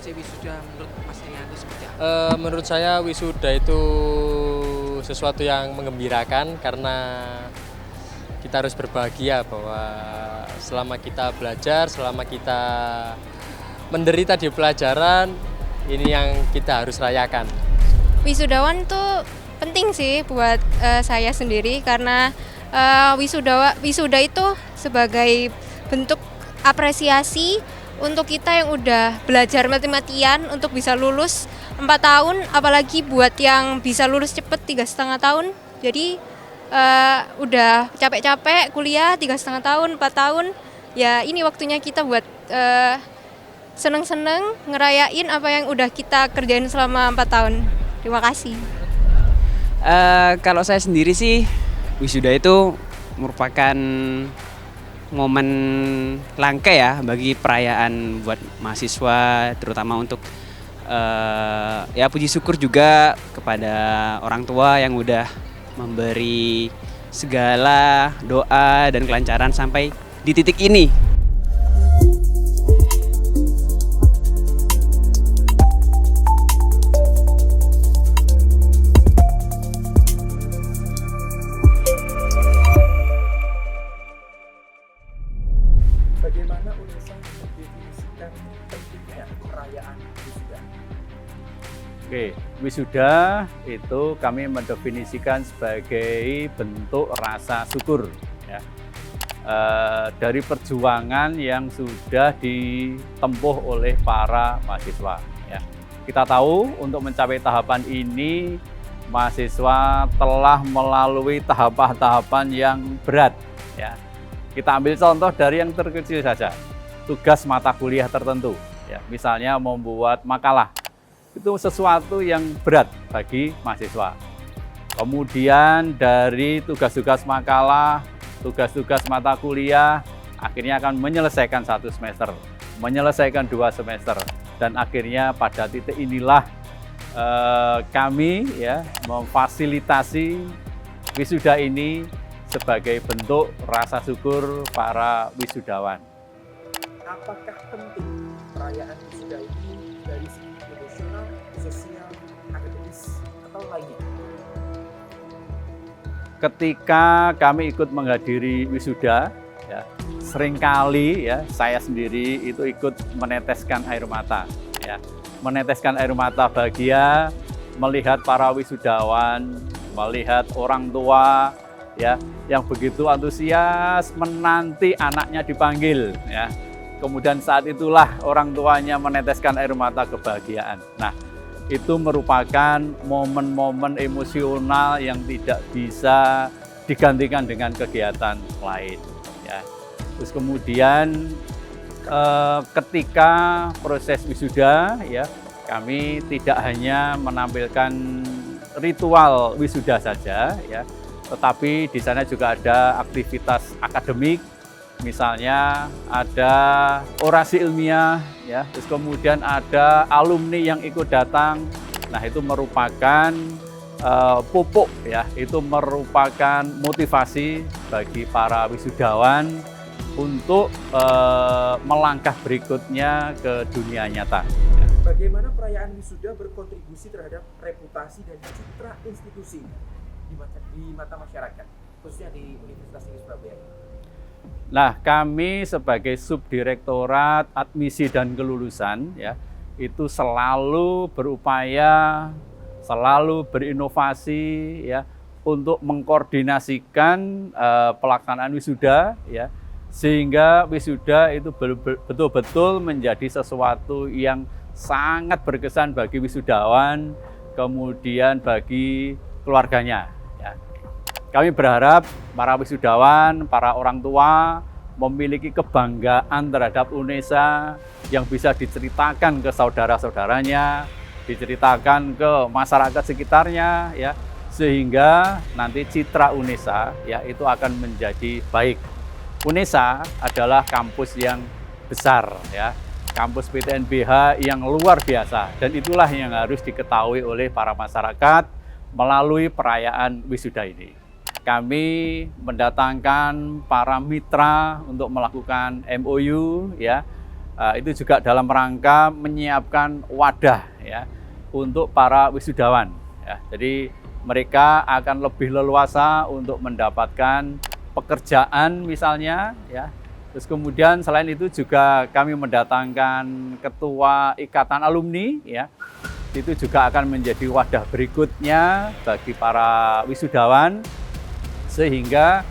konsep wisuda menurut Mas Rianto seperti apa? Menurut saya wisuda itu sesuatu yang menggembirakan karena kita harus berbahagia bahwa selama kita belajar, selama kita menderita di pelajaran, ini yang kita harus rayakan. Wisudawan tuh penting sih buat saya sendiri karena wisuda itu sebagai bentuk apresiasi untuk kita yang udah belajar mati-matian untuk bisa lulus 4 tahun, apalagi buat yang bisa lulus cepet 3,5 tahun. Jadi udah capek-capek kuliah 3,5 tahun, 4 tahun, ya ini waktunya kita buat seneng-seneng ngerayain apa yang udah kita kerjain selama 4 tahun. Terima kasih. Kalau saya sendiri sih, wisuda itu merupakan momen langka ya bagi perayaan buat mahasiswa, terutama untuk ya puji syukur juga kepada orang tua yang udah memberi segala doa dan kelancaran sampai di titik ini. Bagaimana UNESA mendefinisikan pentingnya perayaan wisuda? Oke, wisuda itu kami mendefinisikan sebagai bentuk rasa syukur ya, dari perjuangan yang sudah ditempuh oleh para mahasiswa. Ya. Kita tahu untuk mencapai tahapan ini mahasiswa telah melalui tahapan-tahapan yang berat. Ya. Kita ambil contoh dari yang terkecil saja, tugas mata kuliah tertentu. Ya, misalnya membuat makalah. Itu sesuatu yang berat bagi mahasiswa. Kemudian dari tugas-tugas makalah, tugas-tugas mata kuliah, akhirnya akan menyelesaikan 1 semester, menyelesaikan 2 semester, dan akhirnya pada titik inilah kami ya memfasilitasi wisuda ini sebagai bentuk rasa syukur para wisudawan. Apakah penting perayaan wisuda ini dari segi emosional, sosial, akademis, atau lainnya? Ketika kami ikut menghadiri wisuda, ya, seringkali ya saya sendiri itu ikut meneteskan air mata, ya, meneteskan air mata bahagia melihat para wisudawan, melihat orang tua, ya, yang begitu antusias menanti anaknya dipanggil, ya. Kemudian saat itulah orang tuanya meneteskan air mata kebahagiaan. Nah, itu merupakan momen-momen emosional yang tidak bisa digantikan dengan kegiatan lain, ya. Terus kemudian ketika proses wisuda, ya, kami tidak hanya menampilkan ritual wisuda saja, ya, tetapi di sana juga ada aktivitas akademik, misalnya ada orasi ilmiah, ya, terus kemudian ada alumni yang ikut datang. Nah, itu merupakan pupuk, ya, itu merupakan motivasi bagi para wisudawan untuk melangkah berikutnya ke dunia nyata. Ya. Bagaimana perayaan wisuda berkontribusi terhadap reputasi dan citra institusi di mata masyarakat, khususnya di Universitas Negeri Surabaya? Nah, kami sebagai Subdirektorat Admisi dan Kelulusan, ya, itu selalu berupaya, selalu berinovasi, ya, untuk mengkoordinasikan pelaksanaan wisuda, ya, sehingga wisuda itu betul-betul menjadi sesuatu yang sangat berkesan bagi wisudawan, kemudian bagi keluarganya. Ya. Kami berharap para wisudawan, para orang tua memiliki kebanggaan terhadap UNESA yang bisa diceritakan ke saudara-saudaranya, diceritakan ke masyarakat sekitarnya, ya, sehingga nanti citra UNESA, ya, itu akan menjadi baik. UNESA adalah kampus yang besar, ya, kampus PTNBH yang luar biasa, dan itulah yang harus diketahui oleh para masyarakat melalui perayaan wisuda ini. Kami mendatangkan para mitra untuk melakukan MOU, ya, itu juga dalam rangka menyiapkan wadah ya untuk para wisudawan. Ya. Jadi mereka akan lebih leluasa untuk mendapatkan pekerjaan misalnya ya. Terus kemudian selain itu juga kami mendatangkan ketua ikatan alumni ya. Itu juga akan menjadi wadah berikutnya bagi para wisudawan sehingga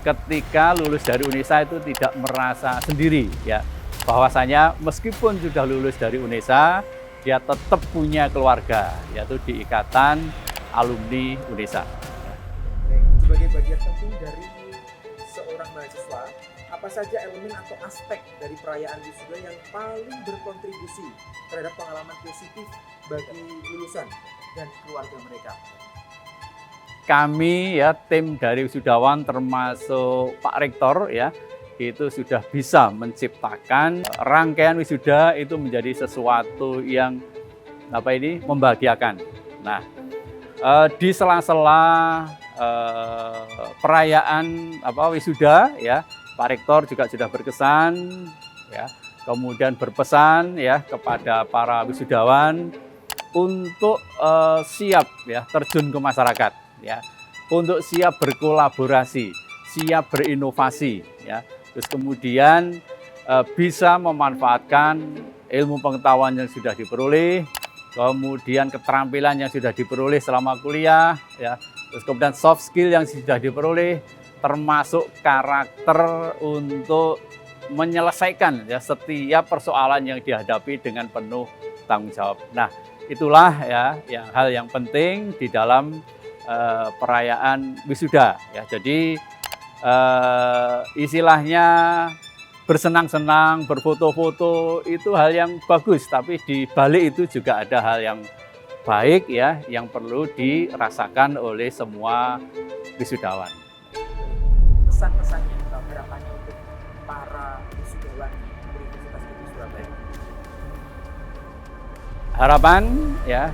ketika lulus dari UNESA itu tidak merasa sendiri ya. Bahwasanya meskipun sudah lulus dari UNESA, dia tetap punya keluarga yaitu di ikatan alumni UNESA. Sebagai bagian penting dari seorang mahasiswa, apa saja elemen atau aspek dari perayaan wisuda yang paling berkontribusi terhadap pengalaman positif bagi lulusan dan keluarga mereka? Kami ya tim dari wisudawan termasuk Pak Rektor ya itu sudah bisa menciptakan rangkaian wisuda itu menjadi sesuatu yang membahagiakan. Nah, di sela-sela perayaan wisuda ya Pak Rektor juga sudah berkesan ya, kemudian berpesan ya kepada para wisudawan untuk siap ya terjun ke masyarakat ya, untuk siap berkolaborasi, siap berinovasi ya. Terus kemudian bisa memanfaatkan ilmu pengetahuan yang sudah diperoleh, kemudian keterampilan yang sudah diperoleh selama kuliah ya. Terus kemudian soft skill yang sudah diperoleh, termasuk karakter untuk menyelesaikan ya setiap persoalan yang dihadapi dengan penuh tanggung jawab. Nah, itulah ya hal yang penting di dalam perayaan wisuda ya. Jadi istilahnya bersenang-senang, berfoto-foto itu hal yang bagus, tapi di balik itu juga ada hal yang baik ya yang perlu dirasakan oleh semua wisudawan. Pesan-pesannya, harapannya untuk para wisudawan Universitas Negeri Surabaya. Harapan ya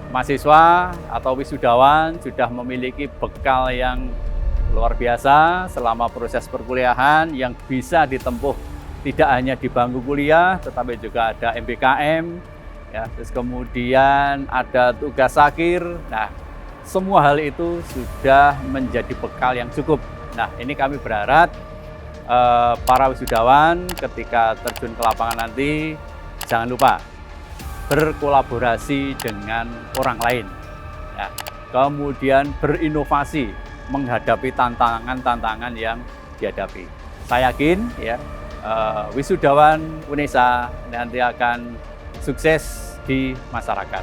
mahasiswa atau wisudawan sudah memiliki bekal yang luar biasa selama proses perkuliahan yang bisa ditempuh tidak hanya di bangku kuliah tetapi juga ada MBKM ya, terus kemudian ada tugas akhir. Nah, semua hal itu sudah menjadi bekal yang cukup. Nah, ini kami berharap para wisudawan ketika terjun ke lapangan nanti jangan lupa berkolaborasi dengan orang lain ya. Kemudian berinovasi menghadapi tantangan-tantangan yang dihadapi. Saya yakin ya wisudawan UNESA nanti akan sukses di masyarakat.